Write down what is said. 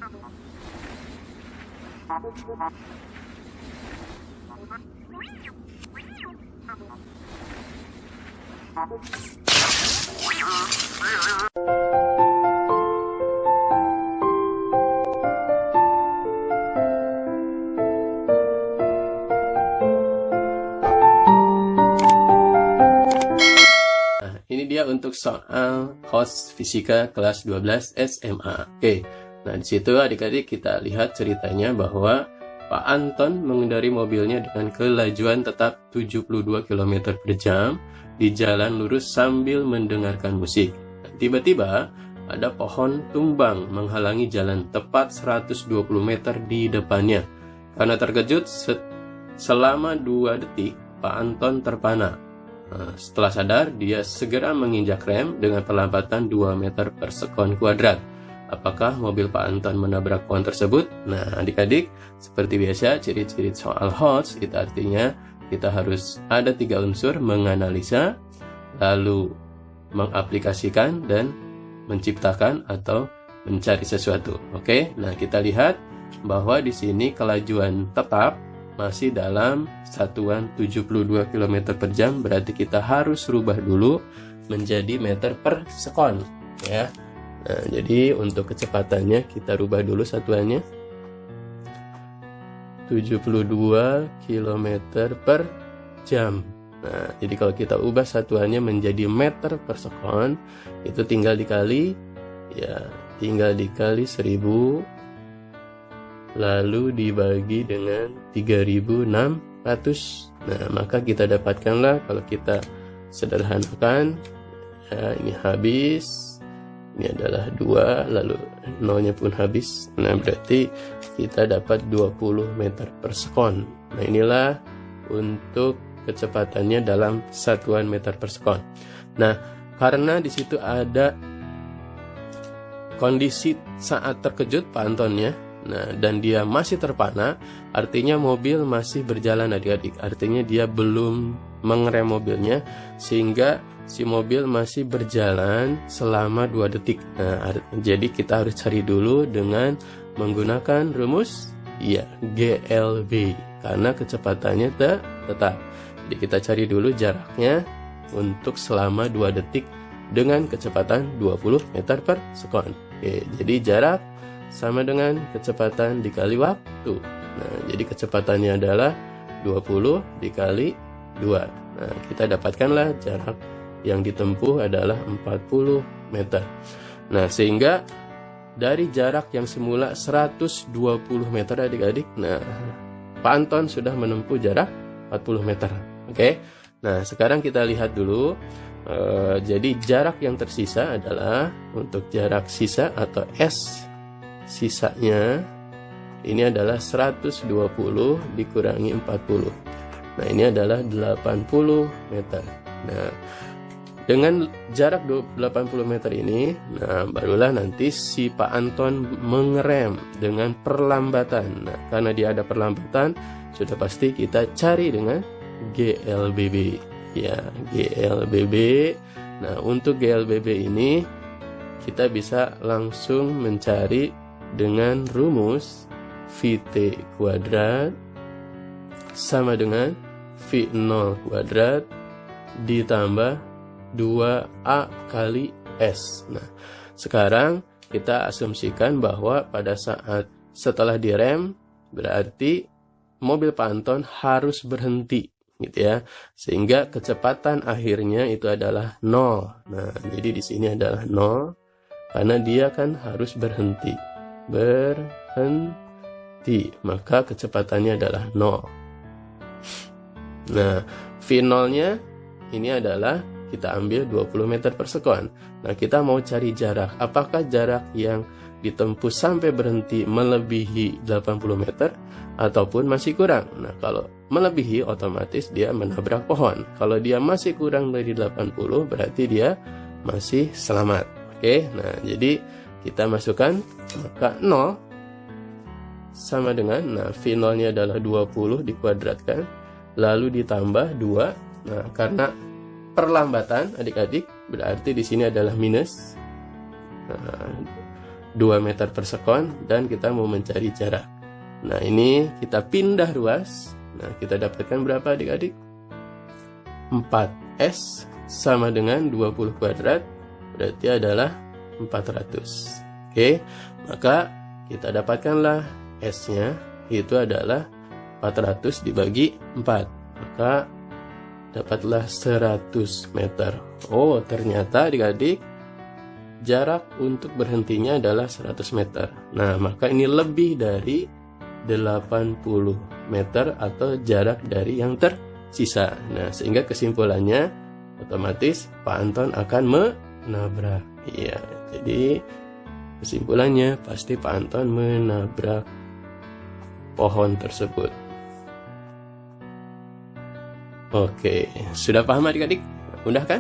Ini dia untuk soal HOS Fisika kelas 12 SMA. Oke, nah disitu adik-adik kita lihat ceritanya bahwa Pak Anton mengendari mobilnya dengan kelajuan tetap 72 km per jam di jalan lurus sambil mendengarkan musik. Tiba-tiba ada pohon tumbang menghalangi jalan tepat 120 meter di depannya. Karena terkejut, selama 2 detik Pak Anton terpana. Setelah sadar, dia segera menginjak rem dengan perlambatan 2 meter per sekon kuadrat. Apakah mobil Pak Anton menabrak pohon tersebut? Nah, adik-adik, seperti biasa, ciri-ciri soal HOS itu artinya kita harus ada 3 unsur: menganalisa, lalu mengaplikasikan, dan menciptakan atau mencari sesuatu. Oke, nah kita lihat bahwa di sini kelajuan tetap masih dalam satuan 72 km per jam, berarti kita harus rubah dulu menjadi meter per sekon ya. Nah, jadi untuk kecepatannya kita rubah dulu satuannya 72 km per jam. Nah, jadi kalau kita ubah satuannya menjadi meter per sekon, itu tinggal dikali 1000 lalu dibagi dengan 3600. Nah, maka kita dapatkanlah, kalau kita sederhanakan ya, ini habis, ini adalah 2, lalu nolnya pun habis. Nah, berarti kita dapat 20 meter per sekon. Nah, inilah untuk kecepatannya dalam satuan meter per sekon. Nah, karena di situ ada kondisi saat terkejut Pak Antonnya, nah, dan dia masih terpana, artinya mobil masih berjalan adik-adik. Artinya dia belum mengerem mobilnya, sehingga si mobil masih berjalan selama 2 detik. Nah, jadi kita harus cari dulu dengan menggunakan rumus GLB, karena kecepatannya tetap. Jadi kita cari dulu jaraknya untuk selama 2 detik dengan kecepatan 20 meter per sekon. Oke, jadi jarak sama dengan kecepatan dikali waktu. Nah, jadi kecepatannya adalah 20 dikali 2. Nah, kita dapatkanlah jarak yang ditempuh adalah 40 meter. Nah, sehingga dari jarak yang semula 120 meter adik-adik, nah, Pak Anton sudah menempuh jarak 40 meter. Oke. Nah, sekarang kita lihat dulu. Jadi jarak yang tersisa adalah untuk jarak sisa atau S sisanya ini adalah 120 dikurangi 40. Nah, ini adalah 80 meter. Nah, dengan jarak 80 meter ini, nah, barulah nanti si Pak Anton mengerem dengan perlambatan. Nah, karena dia ada perlambatan, sudah pasti kita cari dengan GLBB. Ya, GLBB. Nah, untuk GLBB ini kita bisa langsung mencari dengan rumus VT kuadrat sama dengan V0 kuadrat ditambah 2A kali S. Nah, sekarang kita asumsikan bahwa pada saat setelah direm, berarti mobil Pak Anton harus berhenti, gitu ya. Sehingga kecepatan akhirnya itu adalah 0. Nah, jadi di sini adalah 0 karena dia kan harus berhenti. Maka kecepatannya adalah 0. Nah, V0-nya ini adalah kita ambil 20 meter per sekon. Nah, kita mau cari jarak. Apakah jarak yang ditempuh sampai berhenti melebihi 80 meter ataupun masih kurang? Nah, kalau melebihi otomatis dia menabrak pohon. Kalau dia masih kurang dari 80 berarti dia masih selamat. Oke, nah jadi kita masukkan, maka 0 sama dengan, nah, V0-nya adalah 20 dikuadratkan, lalu ditambah 2. Nah, karena perlambatan adik-adik, berarti di sini adalah minus. Nah, 2 meter per sekon dan kita mau mencari jarak. Nah, ini kita pindah ruas. Nah, kita dapatkan berapa adik-adik? 4S sama dengan 20 kuadrat, berarti adalah 400. Oke, maka kita dapatkanlah S-nya, itu adalah 400 dibagi 4. Maka dapatlah 100 meter. Oh, ternyata adik-adik jarak untuk berhentinya adalah 100 meter. Nah, maka ini lebih dari 80 meter atau jarak dari yang tersisa. Nah, sehingga kesimpulannya otomatis Pak Anton akan menabrak. Iya, jadi kesimpulannya pasti Pak Anton menabrak pohon tersebut. Oke, sudah paham adik-adik? Mudah kan?